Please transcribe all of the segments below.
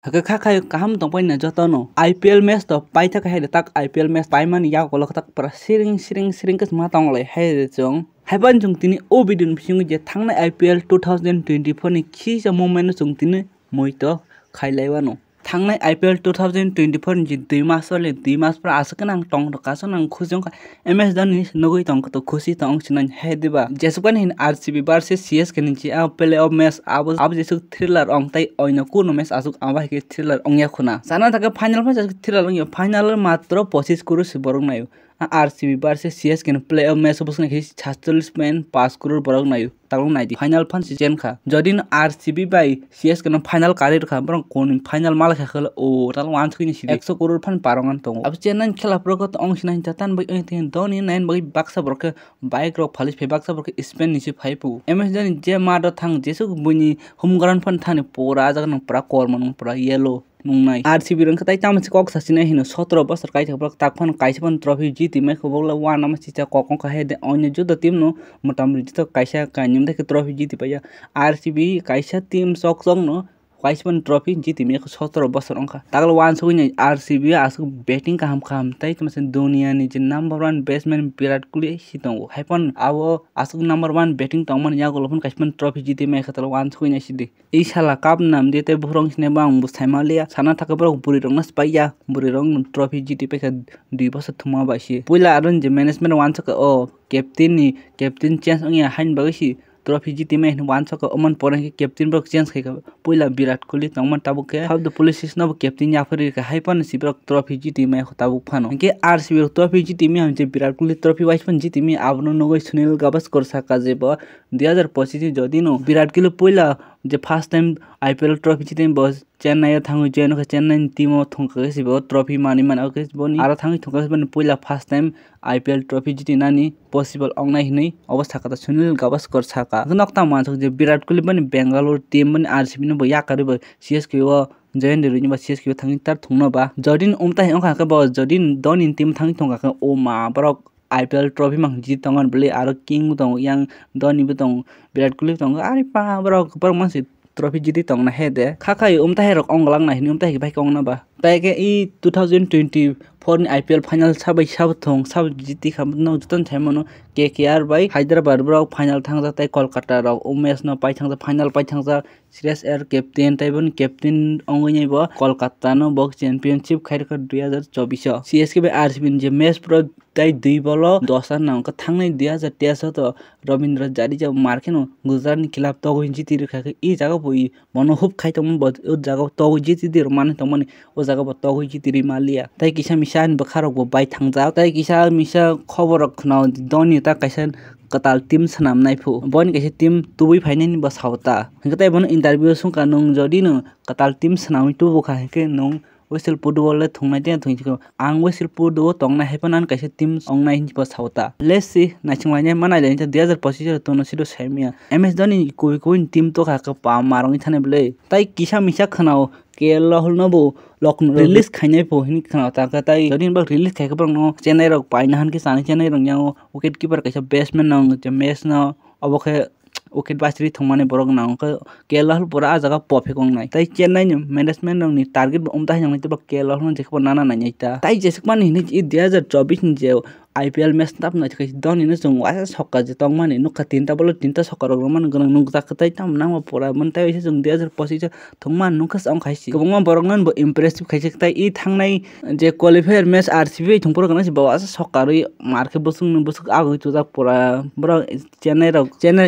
Haka kakai kaham tong pai na jotono IPL match to pai thak hai tak IPL match pai man ya kolok tak pra siring kes ma tong lai hai chong haiban jung tini obidin phing je thangna IPL 2024 ni khi ja moment jung tini moi to khailai wano thangna IPL 2024 ni 2 mas le 2 mas pra asaka nang tong ka so nang khujong MS Dhoni nogoi tong to khushi tong chinan hai deba jespan hin RCB versus CSK ni a play of match ab jesu thriller ong tai oina kuno match asuk aba ke thriller ongya khuna sana taka final match thriller ongya final matro 25 crore borong nayo RCB versus CSK ni play of match busna ke 46 men 5 crore borong nayo talong nai di final fan season kha jodin RCB by CSK no final career kha borong kon final mal kha khal o tal wan thini 100 crore fan parongan tong ab chenan khela pro ko ong sinan jatan bai ten Dhoni nain bai baksa borke bike ro phalis phe baksa borke Spain ni si phaipu MS Dhoni je ma do thang jesu buni humgaran fan thani pora jaga no pra korman pra yellow nungnai RCB rang khatai tam se kok sasina hino 17 bosar kai thak tak fan kaisa trophy jiti mai khobogla wa nam si cha kokon ka he de onye judo team no motam ri to kaisa kanyum de trophy jiti paya RCB kaisa team sok no kaisa trophy jiti mai 17 bosar ongkha tagla wan sugni RCB asu batting kaham tai tamse dunia ni je number 1 batsman Virat Kohli sitong haipon awo asu number 1 batting tongman ya golopon kaisa trophy jiti mai khatal wan sugni sidi ei sala cup nam de te burong sine bang busaimalia sana thaka bro buri rong nas paya buri rong trophy jiti pe kha 2 bosar thuma baisi puila aron je management wan saka o captain change ongya hain bagisi trophy jiti mai wan saka oman porang captain bro change khai puila Virat Kohli tongman tabu ke how the police is no captain ya phari ka haipan si bro trophy jiti mai tabu phano ke RCB trophy jiti mai je Virat Kohli trophy wise pan jiti mai abno nogoi Sunil Gavaskar saka je 2025 jodino Virat Kohli puila je first time IPL trophy jiti bos Chennai thangu jeno ka Chennai team thongka si bo trophy mani man okay boni ara thangi thongka ban puila first time IPL trophy jiti nani possible ongnai hinai obostha ka Sunil Gavaskar saka nokta mansuk je Virat Kohli bani Bangalore team bani RCB no ya kare bo CSK o Jayan Deru ni ba CSK thangi tar thongna ba jodin umta ongkha ka bo jodin Dhoni team thangi thongka ka o ma borok IPL trophy mang jit tongan bele aro king tong yang Dhoni butong Virat Kohli tong ari pa borok borok mansi trophy jiti tong na hede khakai umta herok onglang na hini umta hi bai kong na ba pai ke i 2024 ni IPL final sabai sab thong sab jiti kham no juton thaimono KKR bai Hyderabad bro final thangja tai Kolkata ro umesh no pai thangja final pai thangja Shreyas Iyer captain taibon captain ongoi bo Kolkata no box championship khairka 2024 CSK bai RCB je match pro tai 2 bolo 10 run nang ka thangnai 2023 to Ravindra Jadeja markeno Gujarat ni khilaf to goi jiti rikha i jaga boi mono hup khai tong bo o jaga to goi jiti dir man tong mani o jaga bo to goi jiti ri malia tai kisa misan bakharok bo bai thangja tai kisa misa khoborok khna Dhoni ta kaisa katal team sanam naifu bon kaisa team tubui phainani ba sauta hingkai bon interview sungka nung jodi no katal team sanam tu bukha ke nung whistle football le thungnai te thungchiko ang whistle football tongna hepanan kaisa team ongnai hinba sauta let's see nachingwai ne manai le 2025 to no sido saimia MS Dhoni kuin team to ka pa marong thane ble tai kisa misa khanao KL hol no bo lok release khainai po hin khana ta ka tai jodin ba release khai ka bang no Chennai rok paina han ki sani Chennai rong yang wicket keeper kaisa batsman nang je match no obokhe wicket basri thongmane borok nang ka KL hol pura jaga perfect ongnai tai Chennai ni management nang ni target umta yang ni ba KL hol jekbo nana nai ta tai jesukman ni 2024 ni je IPL match tap na kai Dhoni no jong wasa sokka je tongmani nukha tinta bolo tinta sokka rok man gang nukta khatai tam nang pora man tai se jong 2025 thongman nukhas ong khaisi gobongma borok nan bo impressive khaisi tai I thangnai je qualifier match RCB thongpor kana se wasa sokka roi marke busuk agoi chujak pora bro Chennai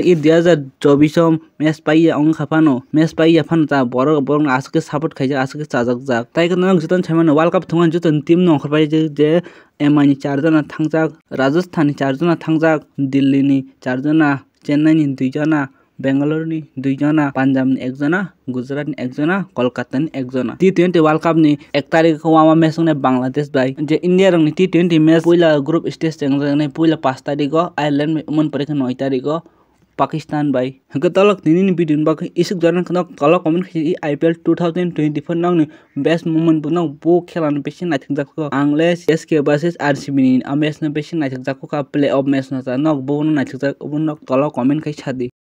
I 2024 match pai ong khapano match pai phano ta borok asuke support khaija asuke chajak jak tai ka nang juton chamano world cup thongan juton team no khorpai je MI ni 4 jana thangjak Rajasthan ni 4 jana thangjak Delhi ni 4 jana Chennai ni 2 jana Bangalore ni 2 jana Punjab ni 1 jana Gujarat ni 1 jana Kolkata ni 1 jana T20 World Cup ni 1 tarik ko wama match ne Bangladesh bai je India rang ni T20 match puila group stage jang ne puila 5 tarik go Ireland me umon pare 9 tarik go Pakistan bai hangka talak tini video ba isuk jaran kana kala comment khi IPL 2024 nang ni best moment bu nang bo khelan besin na thingja ko angle CSK versus RCB ni ames na besin na thingja ko ka play off match na ta nok bo na thingja bo nok kala comment kai chadi